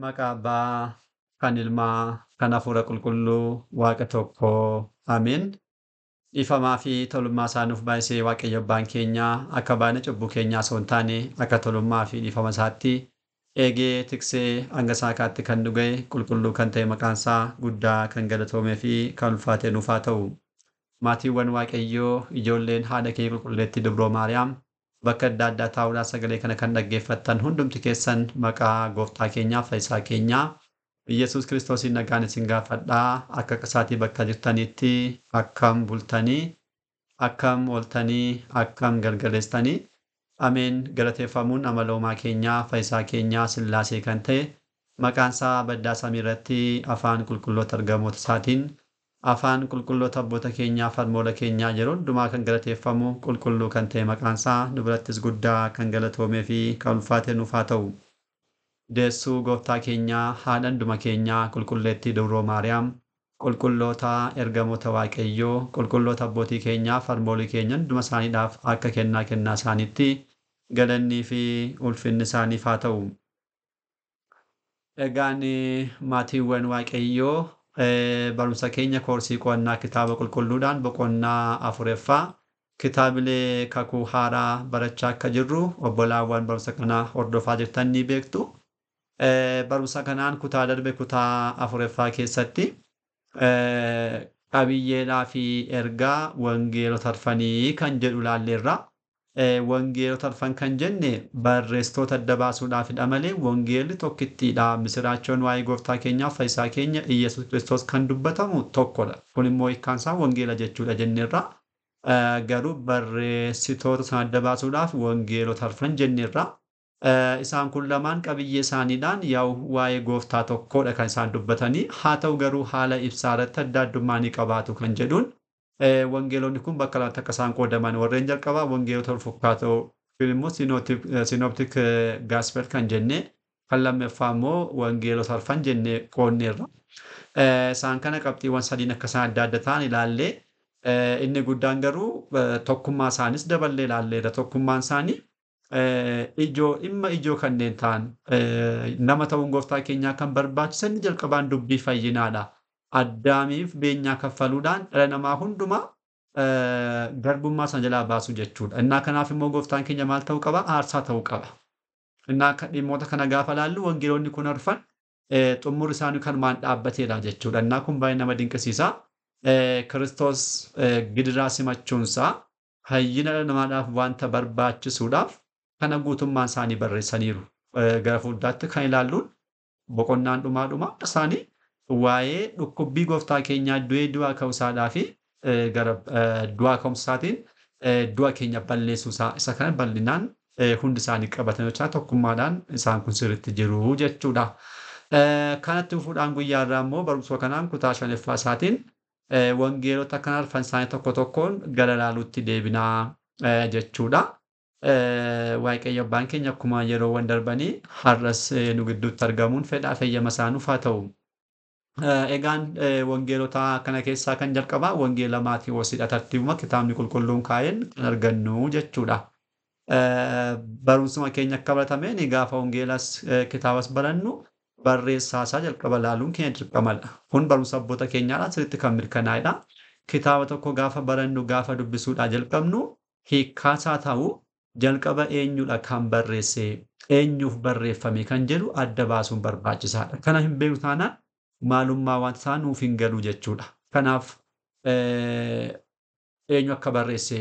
Maqaa Abbaa, kan Ilmaa, kan Hafuura Qulqulluu, Waaqa tokkoo. Ameen. Dhiifamaa fi tolummaa isaa nuuf baay'isee Waaqayyo Abbaan keenyaa akka baay'ina cubbuu keenyaa osoo hin taane akka tolummaa fi dhiifama isaatti eegee tiksee hanga saakaatti kan nu ga'e qulqulluu kan ta'e maqaan isaa guddaa kan galatoomee fi kan ulfaate nuuf haa ta'u. Maatiiwwan Waaqayyoo ijoolleen haadha kee qulqulleetti Dubroo Maariyaam bakka adda addaa taa'uudhaan sagalee kana kan dhaggeeffattan hundumti keessan maqaa gooftaa keenyaa fayyisaa keenyaa Yesuus Kiristoosiin nagaan isin gaafadhaa akka qisaatii bakka jirtanitti akkam bultanii akkam ooltanii akkam galgaleessitanii ameen galateeffamuun amaloomaa keenyaa fayyisaa keenyaa sillaasee kan ta'e maqaan isaa baddaa samii irratti afaan qulqulloota ergamoota isaatiin afaan qulqulloota abboota keenyaa farmoola keenyaa yeroo hundumaa kan galateeffamu qulqulluu kan ta'e maqaan isaa nu birattis guddaa kan galatoomee fi kan ulfaate nuuf haa ta'u. Deessuu gooftaa keenyaa haadha hunduma keenyaa qulqulleettii Dubroo Maariyaam qulqulloota ergamoota Waaqayyoo qulqulloota abbootii keenyaa farmoolii keenya hunduma isaaniidhaaf akka kennaa isaaniitti galannii fi ulfinni isaaniif haa ta'u. Egaan maatiiwwan Waaqayyoo barumsa keenya koorsii qo'annaa kitaaba qulqulluudhaan boqonnaa afuraffaa kitaabilee kakuu haaraa barachaa akka jirru obbolaawwan barumsa kana hordofaa jirtan ni beektu. Barumsa kanaan kutaa darbe kutaa afuraffaa keessatti qabiyyeedhaa fi ergaa wangeelota arfanii kan jedhu ilaalleerra. Wangeelota arfan kan jenne barreessitoota adda baasuudhaafidha malee wangeelli tokkittiidha. Misiraachoon waa'ee gooftaa keenyaa fayyisaa keenya Iyyasuus Kiristoos kan dubbatamu tokkodha. Kun immoo hiikkaan isaa wangeela jechuudha jenneerra. Garuu barreessitoota sana adda baasuudhaaf wangeelota arfan jenneerra. Isaan kun lamaan qabiyyee isaaniidhaan yaa'u waa'ee gooftaa tokkodha kan isaan dubbatanii. Haa ta'u garuu haala ibsaa irratti adda addummaa ni qabaatu kan jedhuun. Wangeelonni kun bakka lamatti akka isaan qoodaman warreen jalqabaa wangeelota ulfaatoo immoo sinoptik gaaspel kan jenne kan lammaffaa immoo wangeelota arfan jennee qoonneerra. Isaan kana qabxiiwwan sadiin akka isaan adda adda ta'an ilaallee inni guddaan garuu tokkummaa isaanis daballee ilaalleerra. Tokkummaan isaanii dhimma ijoo kanneen ta'an nama ta'uun gooftaa keenyaa kan barbaachisan jalqabaan dubbii fayyinaadha. Addaamiif beenyaa kaffaluudhaan dhala namaa hundumaa garbummaa sana jalaa baasu jechuudha. Innaa kanaaf immoo gooftaan keenya maal ta'uu qaba? Aarsaa ta'uu qaba. Innaa dhimmoota kana gaafa laallu wangeelonni kun arfan xumurri isaanii kanumaan dhaabbateedha jechuudha. Innaa kun baay'ee nama dinqisiisa. Kiristoos gidiraa simachuunsaa hayyina dhala namaadhaaf wanta barbaachisuudhaaf kana guutummaan isaanii barreessaniiru. Gara fuulduraatti kan ilaalluun boqonnaan dhumaa isaanii waa'ee dhukkubbii gooftaa keenyaa du'aa ka'uusaadhaa fi gara du'aa ka'umsaatiin du'a keenya balleessuusaa isa kana bal'inaan hundi isaanii qabatan jechaa tokkummaadhaan isaan kun sirriitti jiru jechuudha. Kanatti fuudhaan guyyaa irraa immoo barumsa kanaan kutaa shanaffaa isaatiin wangeelota kana arfan isaanii tokko tokkoon gara ilaaluutti deebinaa jechuudha. Waaqayyo abbaan keenya akkuma yeroowwan darbanii har'as nu gidduutti argamuun fedhaa feyyama isaanuuf haa ta'u. Egaan wangeelota kana keessaa kan jalqabaa wangeela Maatiyoosiidha. Tartiibuma kitaabni qulqulluun kaa'een kan argannu jechuudha. Barumsuma keenya akka baratameen gaafa wangeelas kitaabas barannu barreessaa isaa jalqaba ilaaluun keenya dirqamadha. Kun barumsa abboota keenyaadhaan sirriitti kan mirkanaa'edha. Kitaaba tokko gaafa barannu gaafa dubbisuudhaa jalqabnu hiikkaasaa ta'u jalqaba eenyudha kan barreesse eenyuuf barreeffame kan jedhu adda baasuun barbaachisaadha. Kana hin beeknu taanaan maalummaa wanta isaa nuuf hin galu jechuudha. Kanaaf eenyu akka barreesse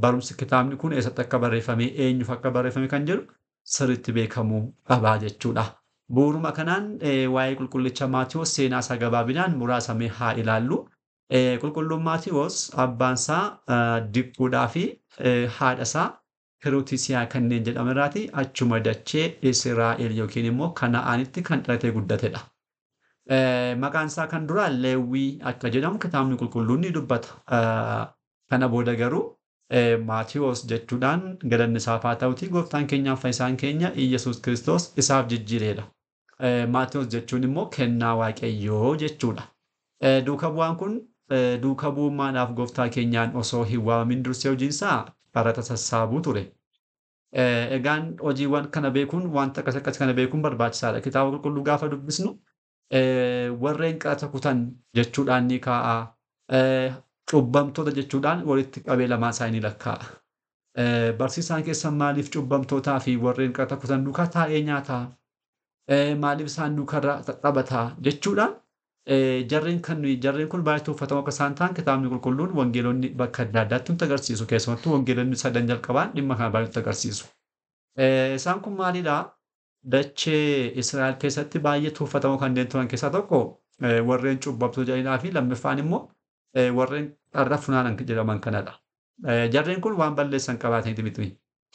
barumsi kitaabni kun eessatti akka barreeffame eenyuuf akka barreeffame kan jedhu sirriitti beekamuu qabaa jechuudha. Bu'uuruma kanaan waa'ee qulqullicha Maatiyoos seenaa isaa gabaabinaan muraasa mee haa ilaallu. Qulqulluun Maatiyoos abbaan isaa Dibbuudhaa fi haadha isaa Herootisiyaa kanneen jedhamerraati achuma dachee Israa'el yookiin immoo Kana'aanitti kan dhalatee guddatedha. Maqaan isaa kan duraa Leewwii akka jedhamu kitaabni qulqulluun ni dubbata. Kana booda garuu Maatiyoos jechuudhaan galanni isaaf haa ta'uti gooftaan keenyaaf fayyisaan keenya Iyyasuus Kiristoos isaaf jijjiireedha. Maatiyoos jechuun immoo kennaa Waaqayyoo jechuudha. Duuka bu'aan kun duuka bu'ummaadhaaf gooftaa keenyaan osoo hin waamamin dursee hojiinsaa qarata sassaabuu ture. Egaan hojiiwwan kana beekuun wanta akkas kana beekuun barbaachisaadha. Kitaaba qulqulluu gaafa dubbisnu warreen qaraxa kutan jechuudhaan ni kaa'a. Cubbamtoota jechuudhaan walitti qabee lamaan isaanii lakkaa'a. Barsiisaan keessan maaliif cubbamtootaa fi warreen qaraxa kutan duukaa taa'ee nyaataa? Maaliif isaan duukarra taphataa? Jechuudhaan jarreen kun baay'ee tuffatamoo akka isaan ta'an kitaabni qulqulluun wangeelonni bakka adda addaatti nutti agarsiisu. Keessumattuu wangeelonni 3 jalqabaan dhimma kana baay'ee nutti agarsiisu. Isaan kun maalidhaa? Dachee Israa'el keessatti baay'ee tuffatamoo kanneen turan keessaa tokko warreen cubbamtoota jedhanii fi lammaffaan immoo warreen qarra funaanan jedhaman kanadha. Jarreen kun waan balleessan qabaataniiti miti.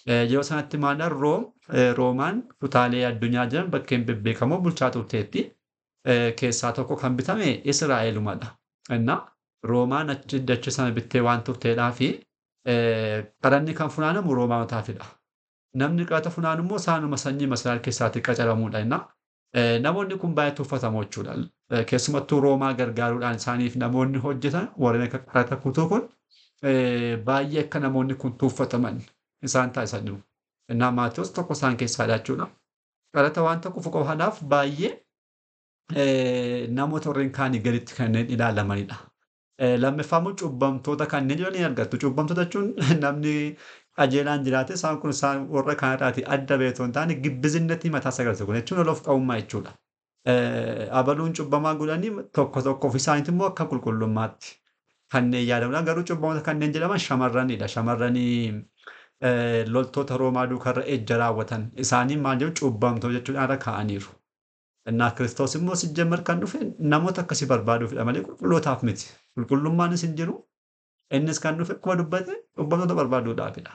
Yeroo sanatti maalidhaa Roomaan kutaalee addunyaa jiran bakkeen bebbeekamoo bulchaa turteetti. Keessaa tokko kan bitame Israa'elumadha. Innaa Roomaan achi dachee sana bittee waan turteedhaa fi qaranni kan funaanamu Roomaanotaafidha. Namni qaraxa funaanu immoo isaanuma sanyii Israa'el keessaatti qacaramuudha innaa. Namoonni kun baay'ee tuffatamoo jechuudha. Keessumattuu Roomaa gargaaruudhaan isaaniif namoonni hojjetan warreen akka qaraxa kutuu kun baay'ee akka namoonni kun tuffataman isaan taasisaniiru. Innaa Maatewos tokko isaan keessaadha jechuudha. Qaraxa waan tokko qofaadhaaf baay'ee namoota warreen kaanii gaditti kanneen ilaalamanidha. Lammaffaa immoo cubbamtoota kanneen jiran ni argattu. Cubbamtoota jechuun namni qajeelaan jiraate isaan warra kanarraatii adda beekoo hin taane gibbizinnatti mataa sagaltu kun jechuun ol of qabummaa jechuudha. Abaluun cubbamaa godhanii tokko ofii isaaniitti immoo akka qulqullummaatti kanneen yaadamuudha. Garuu cubbamoota kanneen jedhaman shamarranidha. Shamarranii loltoota Roomaa duukarra ejja raawwatan. Isaanii maal jedhu cubbamtoota jechuudhaan irra kaa'aniiru. Innaa Kiristoos immoo sijjamar kan dhufe namoota akkasii barbaaduufidha malee qulqullootaaf miti. Qulqullummaaniis hin jiru. Innis kan dhufe akkuma dubbate cubbamtoota barbaaduudhaafidha.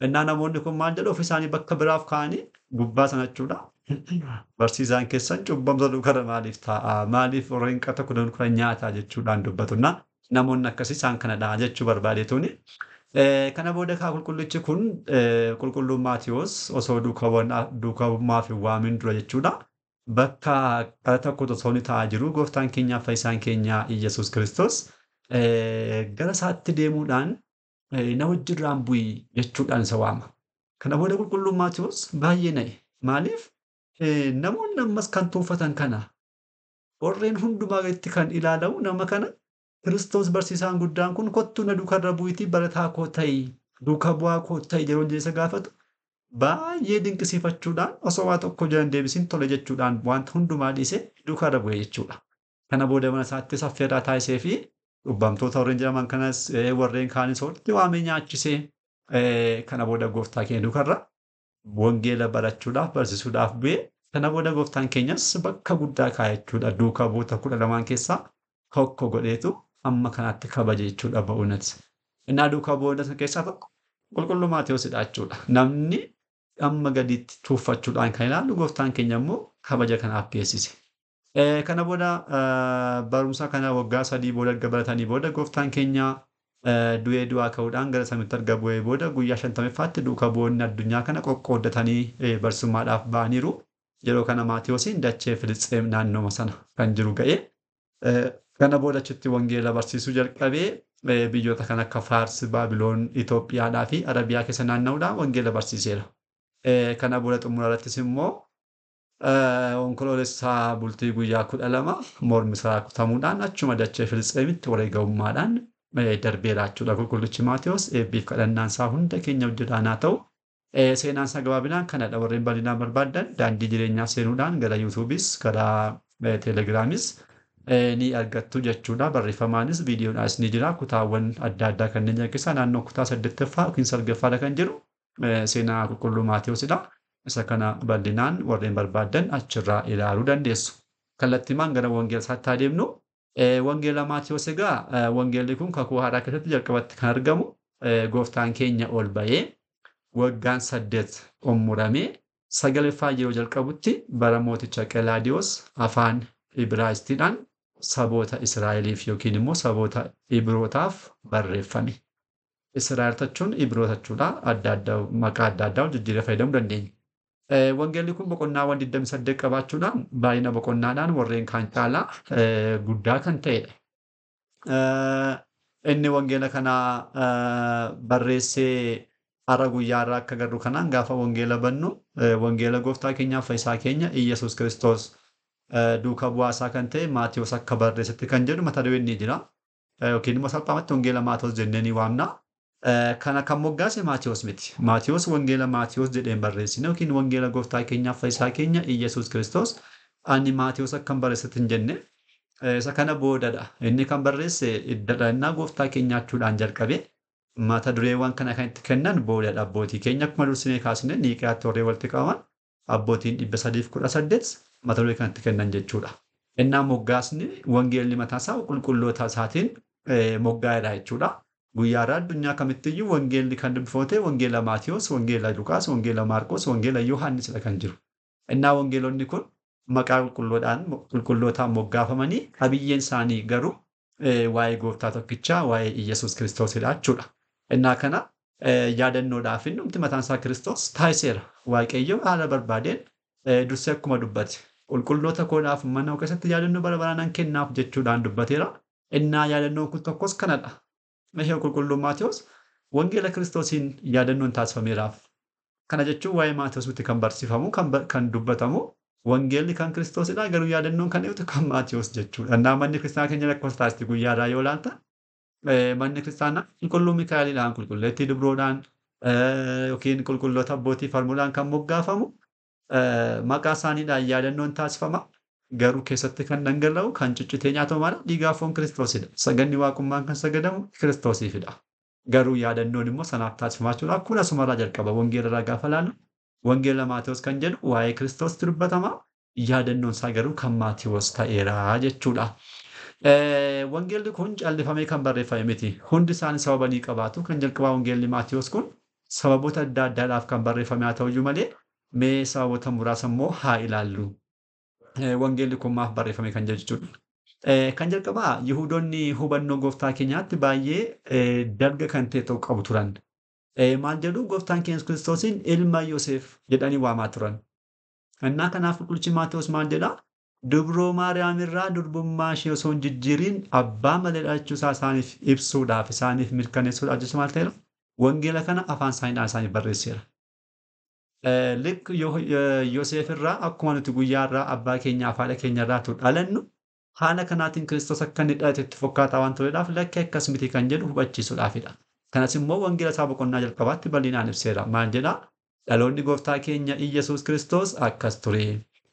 Innaa namoonni kun maal jedhu ofii isaanii bakka biraaf kaa'anii gubbaa sana jechuudha. Barsiisaan keessan cubbamtoota duukarra maaliif taa'a? Maaliif warreen qaraxa kutan nyaataa jechuudhaan dubbatu. Namoonni akkasii isaan kanadha jechuu barbaadeetuni. Kana booda qulqullichi kun qulqulluun Maatewos osoo duukaa bu'uummaaf hin waamin dura jechuudha. Bakka qaraxa kutu osoo inni taa'aa jiru gooftaan keenyaa fi fayyisaan keenya Iyyasuus Kiristoos gara isaatti deemuudhaan na wajjirraan bu'ii jechuudhaan isa waama. Kana booda qulqulluun Maatewos baay'ee na'e. Maaliif? Namoonni ammas kan tuuffatan kana warreen hundumaa gaditti kan ilaalamu nama kana Kiristoos barsiisaan guddaan kun kottuu na duukarra bu'iitii barataa koo ta'i duuka bu'aa koo ta'i yeroo isa gaafatu baay'ee dinqisiifachuudhaan osoo waa tokko jiran deebisiin tole jechuudhaan wanta hundumaa dhiisee duukarra bu'e jechuudha. Kana booda mana isaatti saffeerraa taasisee fi cubbamtoota warreen jedhaman kanas warreen kaanis walitti waamee nyaachisee kana booda gooftaa keenya duukarra wangeela barachuudhaaf barsiisuudhaaf bu'e. Kana booda gooftaan keenyas bakka guddaa kaa'e jechuudha. Duukaa bu'oota 12 keessaa tokko godheetu amma kanaatti kabaje jechuudha ba'uunis. Innaa duukaa bu'oota keessaa tokko qulqulluu Maatewoosidha jechuudha. Namni amma gaditti tuuffachuudhaan kan ilaalu gooftaan keenya immoo kabaja kanaaf geessise. Kana booda barumsa kana waggaa 3 booda erga baratanii booda gooftaan keenya du'ee du'aa ka'uudhaan gara samiitti erga bu'ee booda guyyaa 50ffaatti duukaa bu'oonni addunyaa kana qoqqooddatanii barsiisummaadhaaf ba'aniiru. Yeroo kana Maatewosiin dachee Filisxeem naannoo sana kan jiru ga'ee kana booda achitti wangeela barsiisuu jalqabee biyyoota kan akka Faarsi, Baabiloon, Itoophiyaadhaa fi Arabiyaa keessa naanna'uudhaan wangeela barsiiseera. Kana booda xumura irrattis immoo onkoloolessaa bultii guyyaa 12 mormi isaa kutamuudhaan achuma dachee Filisxeemitti wareegamummaadhaan darbeera jechuudha. Qulqullichi Maatewos eebbiif kadhannaan isaa hunda keenya hojjetaan haa ta'u. Seenaan isaa gabaabinaan kanadha. Warreen bal'inaan barbaadan daandii jireenyaa seenuudhaan gara yuutuubis gara teelegiraamis ni argattu jechuudha. Barreeffamaanis viidiyoodhaas ni jira. Kutaawwan adda addaa kanneen jiran keessaa naannoo kutaa 8ffaa yookiin 9ffaadha kan jiru seenaa qulqulluu Maatewoosidha. Isa kana bal'inaan warreen barbaadan achirraa ilaaluu dandeessu. Kallattiimaan gara wangeela isaatti adeemnu. Wangeela Maatewos egaa wangeelli kun kakuu haaraa keessatti jalqabatti kan argamu gooftaan keenya ol ba'ee waggaan 8 xumuramee 9ffaa yeroo jalqabutti bara mooticha Qelaadiyoos afaan Ibraayistiidhaan saboota Israa'eliif yookiin immoo saboota Ibrootaaf barreeffame. Israa'el jechuun Ibroota jechuudha. Maqaa adda addaa jijjiirree fayyadamuu dandeenya. Wangeelli kun boqonnaawwan 28 qabaachuudhaan baay'ina boqonnaadhaan warreen kaan caalaa guddaa kan ta'edha. Inni wangeela kana barreessee Har'a guyyaa irraa akka agarru kanaan gaafa wangeela bannu wangeela gooftaa keenyaaf fayyisaa keenya Iyyasuus Kiristoos duuka bu'aasaa kan ta'e Maatiyos akka barreessetti kan jedhu mata dureen ni jira. Yookiin immoo salphaamatti wangeela Maatiyos jennee ni waamna. Kana kan moggaase Maatiyos miti. Maatiyos wangeela Maatiyos jedheen barreessine yookiin wangeela gooftaa keenyaaf fayyisaa keenya Iyyasuus Kiristoos ani Maatiyos akkan barreessetti hin jenne. Isa kana boodadha. Inni kan barreesse dhalannaa gooftaa keenyaachuudhaan jalqabe mata dureewwan kana kan itti kennan boodadha. Abbootii keenya akkuma dursinee kaasne Niiqiyaatti warreen walitti qabaman abbootiin 318 mata duree kan itti kennan jechuudha. Innaa moggaasni wangeelli mataasaa qulqulloota isaatiin moggaa'edha jechuudha. Guyyaarraa addunyaa kamittiyyuu wangeelli kan dubbifamte wangeela Maatiyos, wangeela Luqaas, wangeela Maarqos, wangeela Yohaannisidha kan jiru. Innaa wangeelonni kun maqaa qulqullootaan moggaafamanii qabiyyeen isaanii garuu waa'ee gooftaa tokkichaa waa'ee Iyyasuus Kiristoosidha jechuudha. Innaa kana yaadannoodhaaf innumti mataan isaa Kiristoos taasiseera. Waaqayyo haala barbaadeen dursee akkuma dubbate qulqulloota koodhaaf mana keessatti yaadannoo bara baraan kennaaf jechuudhaan dubbateera. Innaa yaadannoon kun tokkos kanadha. Ishee qulqulluun Maatiyos wangeela Kiristoosiin yaadannoon taasifameeraaf. Kana jechuun waa'ee Maatiyos miti kan barsiifamu kan dubbatamu wangeelli kan Kiristoosidha garuu yaadannoon kan dhiyaatu kan Maatiyos jechuudha. Innaa manni kiristaanaa keenya lakkoofsa taasisti guyyaarraa yoo laanta manni kiristaanaa qulqulluu Mikaa'eliidhaan qulqulleettii Dubroodhaan yookiin qulqulloota abbootii falmuudhaan kan moggaafamu maqaa isaaniidhaan yaadannoon taasifama. Garuu keessatti kan dhangala'u kan ciccitee nyaatamu maala dhiigaa foon Kiristoosidha. Saganni waaqummaan kan sagadamu Kiristoosiifidha. Garuu yaadannoon immoo sanaaf taasifamaa jechuudha. Akkuma asumarraa jalqaba wangeela irraa gaafa laallu wangeela Maatiyos kan jedhu waa'ee Kiristoositti dubbatama. Yaadannoon isaa garuu kan Maatiyos ta'eera jechuudha. Wangeelli kun callifamee kan barreeffame miti. Hundi isaanii sababa ni qabaatu. Kan jalqabaa wangeelli Maatiyos kun sababoota adda addaadhaaf kan barreeffame haa ta'uyyuu malee mee sababoota muraasa immoo haa ilaallu. Wangeelli kun maaf barreeffame kan jechuudha. Kan jalqabaa Yihuudoonni hubannoo gooftaa keenyaatti baay'ee dalga kan ta'e ta'uu qabu turan. Maal jedhu gooftaan keenya Kiristoosiin ilma Yoosef jedhanii waamaa turan. Innaa kanaaf qulqullichi Maatiyos maal jedhaa? Dubroo Maariyaam irraa durbummaa ishee osoo hin jijjiiriin abbaa malee dhalachuu isaa isaaniif ibsuudhaaf isaaniif mirkaneessuudhaaf jecha maal ta'eera? Wangeela kana afaan isaaniidhaan isaaniif barreesseera. Lik Yoosef irraa akkuma nuti guyyaa irraa abbaa keenyaa fi haadha keenya irraa dhalannu haala kanaatiin Kiristoos akka inni dhalate itti fakkaataa waan tureedhaaf lakkii akkas miti kan jedhu hubachiisuudhaafidha. Kanas immoo wangeela isaa boqonnaa jalqabaatti bal'inaan ibseera. Maal jedhaa? Dhaloonni gooftaa keenya Iyyasuus Kiristoos akkas ture.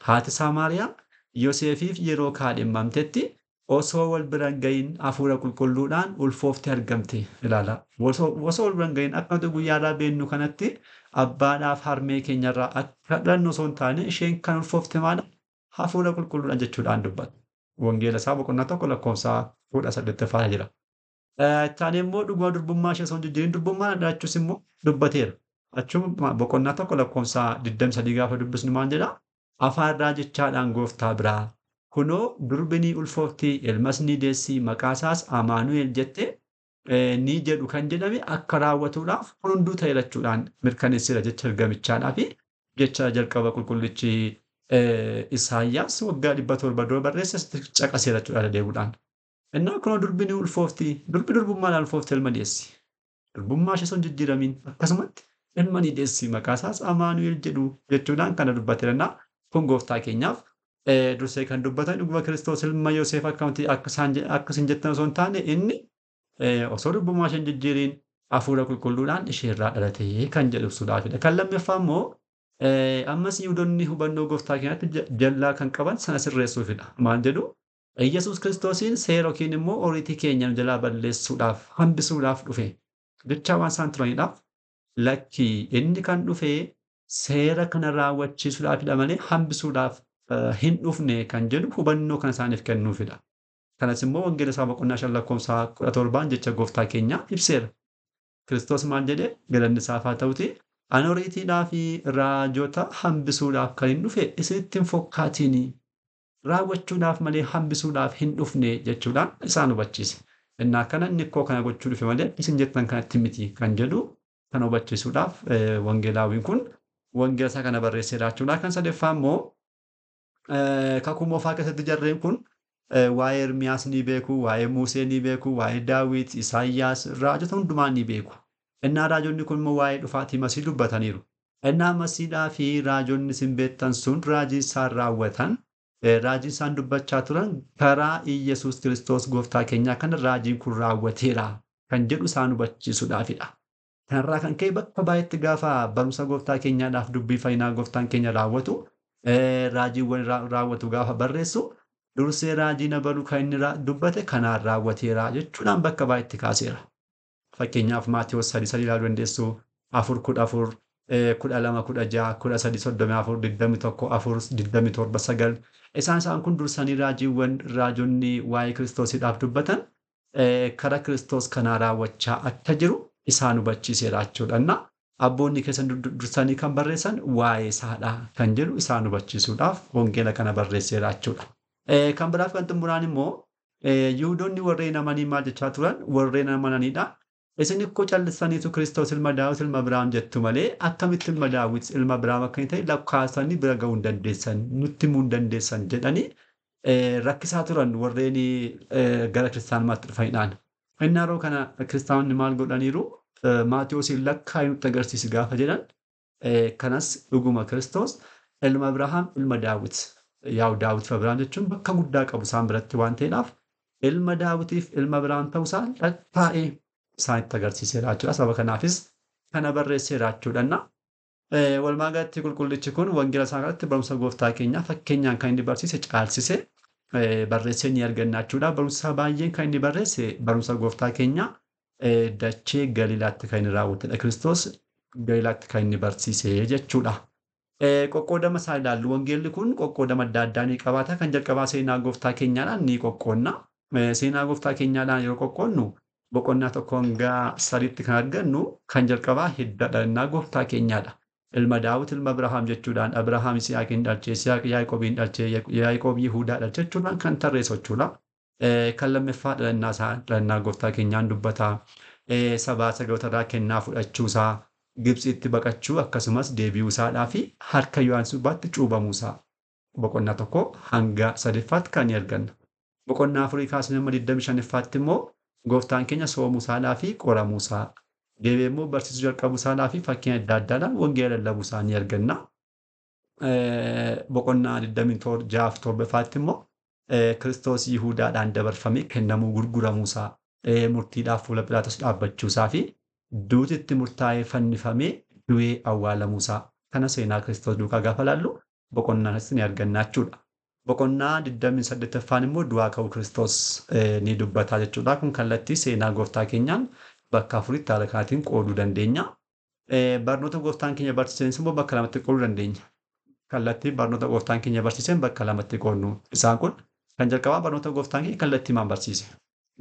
Haati isaa Maariyaam Yoosefiif yeroo kaadhimmamtetti osoo wal bira hin ga'iin hafuura qulqulluudhaan ulfooftee argamte. Ilaala. Osoo wal bira hin ga'iin akka nuti guyyaa irraa beennu kanatti abbaadhaaf harmee keenyarraa akka dhalannu osoo hin taane isheen kan ulfoofte maala? Hafuura qulqulluudhaan jechuudhaan dubbata. Wangeela isaa boqonnaa tokko lakkoofsa 18 jira. Ittaanee immoo dhuguma durbummaa ishee osoo hin jijjiiriin durbummaa dhalachuus immoo dubbateera. Achuma boqonnaa tokko lakkoofsa 23 gaafa dubbisnu maal jedhaa? Afaarraa jechaadhaan gooftaa biraa. Kunoo durbinii ulfooftii ilmas ni deessi maqaa isaas Amaanu'el jettee ni jedhu kan jedhame akka raawwatuudhaaf kun hunduu ta'e jechuudhaan mirkaneessira jecha ergamichaadhaa fi jecha jalqaba qulqullichi Isaayyaas waggaa 700 dura barreesse caqaseera jechuudha deebiidhaan. Innaa kunoo durbinii ulfooftii durbummaadhaan ulfooftii ilma deessi. Durbummaa ishee osoo hin jijjiiramiin akkasumatti ilma ni deessi maqaa isaas Amaanu'el jedhu jechuudhaan kana dubbateera. Kun gooftaa keenyaaf dursee kan dubbatan dhuguma Kiristoos ilma Yoosef akkasiin jettan osoo hin taane inni osoo durbummaa ishee hin jijjiiriin hafuura qulqulluudhaan isheerraa dhalate kan jedhu ibsuudhaafidha. Kan lammaffaa immoo ammas Yihuudoonni hubannoo gooftaa keenyaatti jallaa kan qaban sana sirreessuufidha. Maal jedhu? Iyyasuus Kiristoosiin seera yookiin immoo oriitii keenya jalaa balleessuudhaaf hambisuudhaaf dhufe. Jecha waan isaan turaniidhaaf lakkii inni kan dhufe seera kana raawwachiisuudhaafidha malee hambisuudhaaf hin dhufne kan jedhu hubannoo kan isaaniif kennuufidha. Kanas immoo wangeela isaa boqonnaa 5 lakkoofsa 17 jecha gooftaa keenyaa ibseera. Kiristoos maal jedhee galanni isaaf haa ta'uti ani oriitiidhaa fi raajota hambisuudhaaf kan hin dhufe isinitti hin fokkaatiin raawwachuudhaaf malee hambisuudhaaf hin dhufne jechuudhaan isaan hubachiise. Innaa kana inni akkoo kana gochuu dhufe malee isin jettan kanatti miti kan jedhu kan hubachiisuudhaaf wangeelaawwiin kun wangeela isaa kana barreesseera jechuudha. Kan sadaffaa immoo kakuu moofaa keessatti jarreen kun waa'ee Ermiyaas ni beeku, waa'ee Musee ni beeku, waa'ee Daawit, Isaayyaas, raajota hundumaa ni beeku. Innaa raajonni kun immoo waa'ee dhufaatii Masii dubbataniiru. Innaa Masiidhaa fi raajonni isin beektan sun raajii isaan raawwatan, raajii isaan dubbachaa turan karaa Iyyasuus Kiristoos Gooftaa keenyaa kana raajiin kun raawwateera kan jedhu isaan hubachiisuudhaafidha. Kanarraa kan ka'e bakka baay'eetti gaafa barumsa Gooftaa keenyaadhaaf dubbii fayyinaa Gooftaan keenya raawwatu, raajiiwwan raawwatu gaafa barreessu, dursee raajii na baru kan inni dubbate kanaan raawwateera jechuudhaan bakka baay'eetti kaaseera. Fakkeenyaaf Maatewos 3 ilaaluu dandeessu, 4:14, 12, 16, 13, 34, 21, 4, 27, 9. Isaan kun dursanii raajiiwwan raajonni waa'ee Kiristoosiidhaaf dubbatan karaa Kiristoos kanaa raawwachaa akka jiru isaan hubachiiseera jechuudha. Abboonni keessan dursanii kan barreessan waa'ee isaadha kan jedhu isaan hubachiisuudhaaf wangeela kana barreesseera jechuudha. Kan biraaf kan xumuraan immoo Yihuudoonni warreen amanii maal jechaa turan? Warreen amananiidha. Isin ikkoo callistaniitu Kiristoos ilma Daawit ilma Abrahaam jettu malee akkamitti ilma Daawit ilma Abrahaam akka inni ta'e lakkaa'anii bira ga'uu hin dandeessan, nutti himuu hin dandeessan jedhanii rakkisaa turan warreen gara kiristaanummaatti dhufanidhaan. Inni yeroo kana kiristaanonni maal godhaniiru? Maatewosiin lakkaa'ee nutti agarsiisi gaafa jedhan kanas dhuguma Kiristoos ilma Abrahaam ilma Daawit. Yaa'u Daawit fi Abrahaam jechuun bakka guddaa qabu isaan biratti waan ta'eedhaaf ilma Daawitiif ilma Abrahaam ta'uusaa lakkaa'ee isaanitti agarsiiseera jechuudha. Sababa kanaafis kana barreesseera jechuudha. Walumaa galatti qulqullichi kun wangeela isaa kanatti barumsa Gooftaa keenyaa fakkeenyaan kan inni barsiise caalchise barreessee ni arganna jechuudha. Barumsa baay'een kan inni barreesse barumsa Gooftaa keenyaa dachee Galiilaatti kan inni raawwatedha. Kiristoos Galiilaatti kan inni barsiise jechuudha. Qoqqoodama isaa ilaallu wangeelli kun qoqqoodama adda addaa ni qabaata. Kan jalqabaa seenaa Gooftaa keenyaadhaan ni qoqqoodna. Seenaa Gooftaa keenyaadhaan yeroo qoqqoodnu boqonnaa 1-3 kan argannu kan jalqabaa hidda dhalannaa Gooftaa keenyaadha. Ilma Daawit ilma Abrahaam jechuudhaan Abrahaam Yisihaaqiin dhalchee, Yisihaaq Yaaqoobiin dhalchee, Yaaqoob Yihuudaa dhalchee jechuudhaan kan tarreessu jechuudha. Kan lammaffaa dhalannaa Gooftaa keenyaan dubbata. Sabaa sagootarraa kennaa fudhachuusaa, Gibxiitti baqachuu akkasumas deebi'uusaadhaa fi harka Yohaannis gubbaatti cuubamuusaa boqonnaa 1-3 kan arganna. Boqonnaa 4 kaasnee amma 25 immoo Gooftaan keenya soomuusaadhaa fi qoramuusaa, deebi'ee immoo barsiisuu jalqabuusaadhaa fi fakkeenya adda addaadhaan wangeela lallabuusaa ni arganna. Boqonnaa 26-7 immoo Kiristoos Yihuudaadhaan dabarfamee kennamuu gurguramuusaa, murtiidhaaf fuula Philaaxoos dhaabbachuusaa fi duutitti murtaa'ee fannifamee du'ee awwaalamuusaa kana seenaa Kiristoos duukaa gaafa laallu boqonnaanis ni arganna jechuudha. Boqonnaa 28ffaan immoo du'aa ka'uu Kiristoos ni dubbata jechuudha. Kun kallattii seenaa Gooftaa keenyaan bakka afuritti haala kanaatiin qooduu dandeenya. Barnoota Gooftaan keenya barsiisanis immoo bakka lamatti qooduu dandeenya. Kallattii barnoota Gooftaan keenya barsiisan bakka lamatti qoodnu. Isaan kun kan jalqabaa barnoota Gooftaan keenya kallattii maan barsiise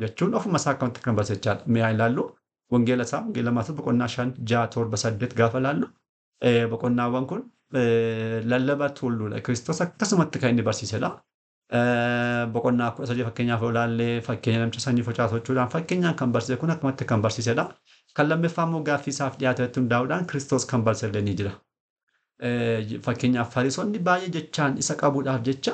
jechuun ofuma isaa akkamitti kan barsiisachaadha. Mi'aa ilaallu wangeela isaa wangeela Maatiyoos boqonnaa 5, 6, 7, 8 gaafa laallu boqonnaawwan kun lallaba tulluudha. Kiristoos akkasumatti kan inni barsiisedha. Boqonnaa 13 fakkeenyaaf olaallee fakkeenya namicha sanyii facaasu jechuudhaan fakkeenyaan kan barsiise kun akkamitti kan barsiisedha. Kan lammaffaa immoo gaaffii isaaf dhiyaatetti hundaa'uudhaan Kiristoos kan barsiisellee ni jira. Fakkeenyaaf Fariisonni baay'ee jechaan isa qabuudhaaf jecha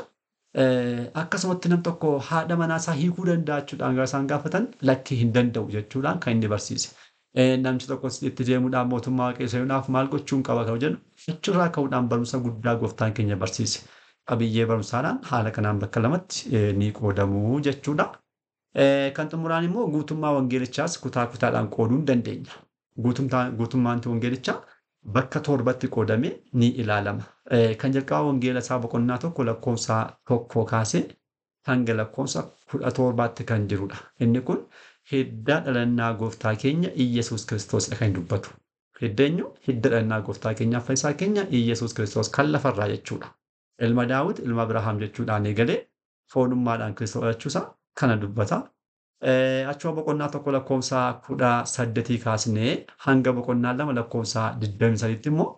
akkasumatti nam tokko haadha manaa isaa hiikuu danda'a jechuudhaan gara isaan gaafatan lakkii hin danda'u jechuudhaan kan inni barsiise. Namni tokko itti deemuudhaan mootummaa Waaqayyoodhaaf maal gochuun qaba kan jedhu achirraa ka'uudhaan barumsa guddaa Gooftaan keenya barsiise. Qabiyyee barumsaadhaan haala kanaan bakka lamatti ni qoodamu jechuudha. Kan xumuraan immoo guutummaa wangeelichaas kutaa kutaadhaan qooduu hin dandeenya. Guutummaan wangeelichaa bakka 7tti qoodamee ni ilaalama. Kan jalqabaa wangeela isaa boqonnaa 1 lakkoofsa 1 kaasee hanga lakkoofsa 17tti kan jirudha. Inni kun hidda dhalannaa Gooftaa keenya Iyyasuus Kiristoosidha kan dubbatu. Hiddeenyu hidda dhalannaa Gooftaa keenyaa fayyisaa keenya Iyyasuus Kiristoos kan lafarraa jechuudha. Ilma Daawit ilma Abrahaam jechuudhaan eegalee foonummaadhaan Kiristoos dhalachuusaa kana dubbata. Achuma boqonnaa 1 lakkoofsa 18 kaasnee hanga boqonnaa 2 lakkoofsa 23tti immoo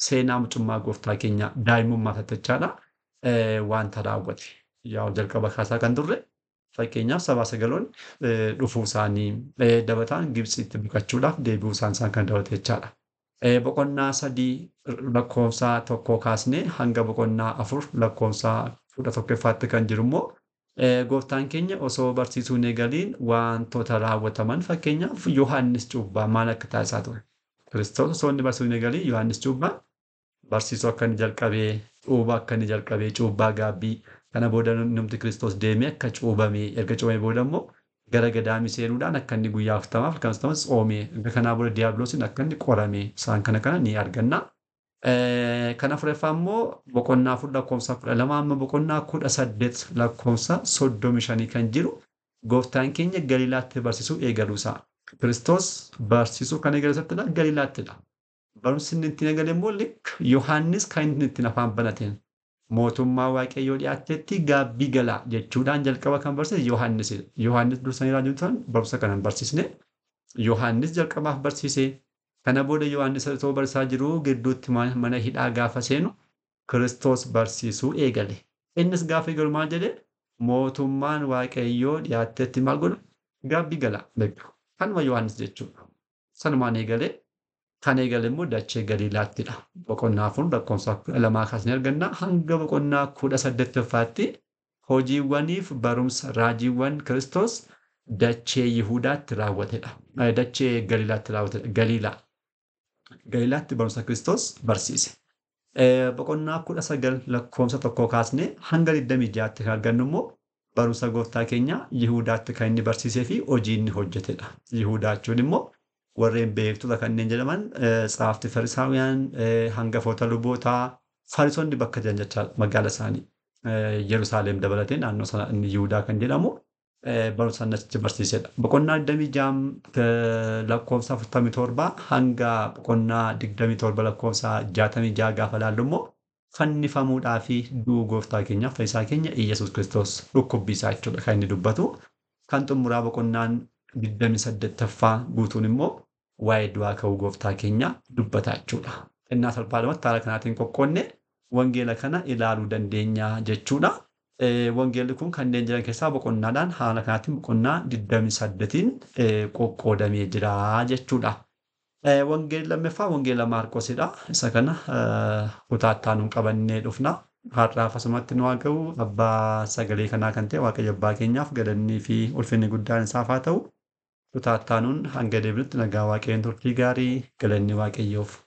seenaa mucummaa Gooftaa keenya daa'imummaa tattachaadha wanta raawwate. Yaa jalqaba kaasaa kan turre fakkeenyaaf sabaa sagaloonni dhufuu isaanii dabataan Gibxiitti baqachuudhaaf deebi'uu isaan kan dabalate jechaadha. Boqonnaa 3 lakkoofsa 1 kaasnee hanga boqonnaa 4 lakkoofsa 11ffaatti kan jiru immoo Gooftaan keenya osoo barsiisuu hin eegaliin wantoota raawwataman fakkeenyaaf Yohaannis Cuuphaa maal akka taasisaa ture? Kiristoos osoo inni barsiisuu hin eegaliin Yohaannis Cuuphaa barsiisuu akka inni jalqabee, cuuphaa akka inni jalqabee, cuuphaa gaabbii. Kana booda namni Kiristoos deemee akka cuuphamee erga cuuphamee booda immoo gara gadaamii seenuudhaan akka inni guyyaa 40 akkasumas tsoomee erga kanaa booda diiyaabiloosiin akka inni qorame isaan kana ni arganna. Kana afuraffaa immoo boqonnaa 4 lakkoofsa 12 amma boqonnaa 18 lakkoofsa 35 kan jiru gooftaan keenya Galiilaatti barsiisuu eegaluusaa. Kiristoos barsiisuu kan eegaluusattidha Galiilaattidha. Barumsi inni ittiin eegale immoo Yohaannis kan inni ittiin afaan banateen mootummaa waaqayyoo dhiyaatteetti gaabbii galaa jechuudhaan jalqaba kan barsiise Yohaannisidha. Yohaannis dursanii raajonni barumsa kana hin barsiisne. Yohaannis jalqabaaf barsiise. Kana booda Yohaannis osoo barsiisaa jiruu gidduutti mana hidhaa gaafa seenu Kiristoos barsiisuu eegale. Innis gaafa eegalu maal jedhee mootummaan waaqayyoo dhiyaatteetti maal godhu gaabbii galaa. Kanuma Yohaannis jechuudha. Sanumaan eegalee kan eegale immoo dachee Galiilaattidha. Boqonnaa 4 lakkoofsa 2 kaasnee arganna hanga boqonnaa 18ffaatti hojiiwwaniif barumsa raajiiwwan Kiristoos dachee Yihuudaatti raawwatedha. Dachee Galiilaatti raawwatedha. Galiilaatti barumsa Kiristoos barsiise. Boqonnaa 19 lakkoofsa 1 kaasnee hanga 26tti kan argannu immoo barumsa gooftaa keenya Yihuudaatti kan inni barsiisee fi hojii inni hojjetedha. Yihuudaa jechuun immoo warreen beektota kanneen jedhaman tsaafti Farisaawiyaan hangafoota lubootaa Fariisonni bakka jiran jechaadha magaala isaanii Yerusaalem dabalatee naannoo sana inni Yihuudaa kan jedhamu barumsa achitti barsiisedha. Boqonnaa 26 lakkoofsa 47 hanga boqonnaa 27 lakkoofsa 66 gaafa laallu immoo fannifamuudhaa fi du'uu gooftaa keenyaaf fayyisaa keenya Iyyasuus Kiristoos dhukkubbiisaa jechuudha kan inni dubbatu. Kan xumuraa boqonnaan 28ffaa guutuun immoo waa'ee du'aa ka'uu gooftaa keenya dubbata jechuudha. Innaa salphaadhumatti haala kanaatiin qoqqoodne wangeela kana ilaaluu dandeenya jechuudha. Wangeelli kun kanneen jiran keessaa boqonnaadhaan haala kanaatiin boqonnaa 28tiin qoqqoodamee jira jechuudha. Wangeelli lammaffaa wangeela Maarqosidha. Isa kana kutaattaanuun qabannee dhufna. Har'aaf asumatti nu haa ga'u abbaa sagalee kanaa kan ta'e Waaqayyo abbaa keenyaaf galannii fi ulfinni guddaan isaaf haa ta'u. Kutaattaanuun hanga deebinutti nagaa Waaqayyoon turtii gaarii galanni Waaqayyoof.